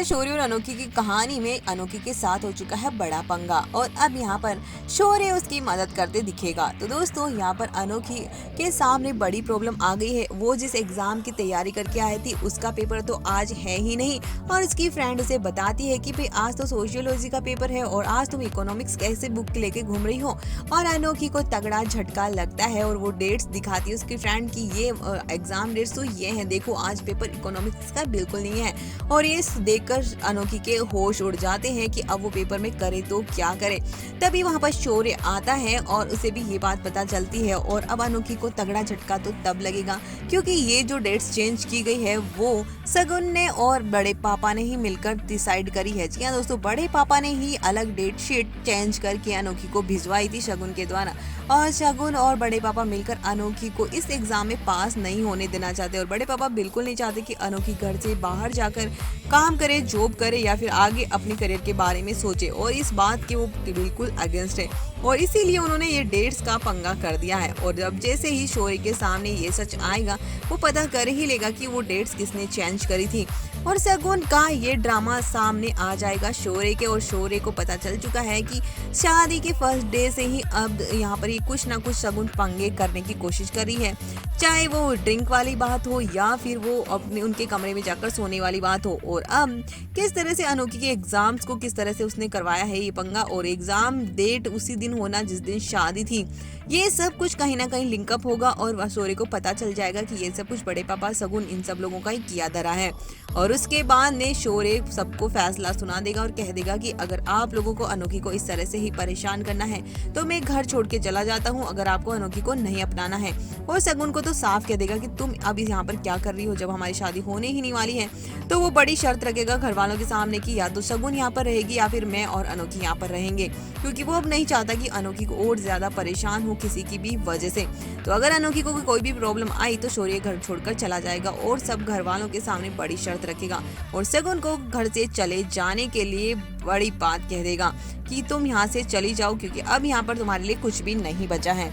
दरअसल शौर्य और अनोखी की कहानी में अनोखी के साथ हो चुका है बड़ा पंगा और अब यहाँ पर शौर्य उसकी मदद करते दिखेगा। तो दोस्तों यहाँ पर अनोखी के सामने बड़ी प्रॉब्लम आ गई है। वो जिस एग्जाम की तैयारी करके आई थी उसका पेपर तो आज है ही नहीं और उसकी फ्रेंड उसे बताती है कि भाई आज तो सोशियोलॉजी का पेपर है और आज तुम इकोनॉमिक्स कैसे बुक लेके घूम रही हो। और अनोखी को तगड़ा झटका लगता है और वो डेट्स दिखाती है उसकी फ्रेंड की, ये एग्जाम डेट्स तो ये हैं, देखो आज पेपर इकोनॉमिक्स का बिल्कुल नहीं है। और ये देखकर अनोखी के होश उड़ जाते हैं कि अब वो पेपर में करे तो क्या करे। तभी वहाँ पर शौर्य आता है और उसे भी ये बात पता चलती है और अब अनोखी को तगड़ा झटका तो तब लगेगा क्योंकि ये जो डेट्स चेंज की गई है वो शगुन ने और बड़े पापा ने ही मिलकर डिसाइड करी है। जी हाँ दोस्तों, बड़े पापा ने ही अलग डेट शीट चेंज करके अनोखी को भिजवाई थी शगुन के द्वारा और शगुन और बड़े पापा मिलकर अनोखी को इस एग्जाम में पास नहीं होने देना चाहते और बड़े पापा बिल्कुल नहीं चाहते कि अनोखी घर से बाहर जाकर काम करे, जॉब करे या फिर आगे अपने करियर के बारे में सोचे और इस बात के वो बिल्कुल अगेंस्ट है और इसीलिए उन्होंने ये डेट्स का पंगा कर दिया है। और जब जैसे ही शौर्य के सामने ये सच आएगा वो पता कर ही लेगा कि वो डेट्स किसने चेंज करी थी और शगुन का ये ड्रामा सामने आ जाएगा शौर्य के। और शौर्य को पता चल चुका है कि शादी के फर्स्ट डे से ही अब यहाँ पर ये कुछ ना कुछ शगुन पंगे करने की कोशिश कर रही है, चाहे वो ड्रिंक वाली बात हो या फिर वो अपने उनके कमरे में जाकर सोने वाली बात हो। और अब किस तरह से अनोखी के एग्जाम्स को किस तरह से उसने करवाया है ये पंगा और एग्जाम डेट उसी दिन होना जिस दिन शादी थी, ये सब कुछ कहीं ना कहीं लिंकअप होगा और शौर्य को पता चल जाएगा कि ये सब कुछ बड़े पापा शगुन इन सब लोगों का ही किया धरा है। और उसके बाद में शौर्य सबको फैसला सुना देगा और कह देगा कि अगर आप लोगों को अनोखी को इस तरह से ही परेशान करना है तो मैं घर छोड़ के चला जाता हूँ, अगर आपको अनोखी को नहीं अपनाना है। और शगुन को तो साफ कह देगा कि तुम अभी यहाँ पर क्या कर रही हो जब हमारी शादी होने ही नहीं वाली है। तो वो बड़ी शर्त रखेगा घर वालों के सामने कि या तो शगुन यहाँ पर रहेगी या फिर मैं और अनोखी यहाँ पर रहेंगे, क्योंकि वो अब नहीं चाहता कि अनोखी को और ज्यादा परेशान हो किसी की भी वजह से। तो अगर अनोखी को कोई भी प्रॉब्लम आई तो शौर्य घर छोड़कर चला जाएगा और सब घर वालों के सामने बड़ी शर्त रखेगा और शगुन को घर से चले जाने के लिए बड़ी बात कह देगा कि तुम यहाँ से चली जाओ क्योंकि अब यहाँ पर तुम्हारे लिए कुछ भी नहीं बचा है।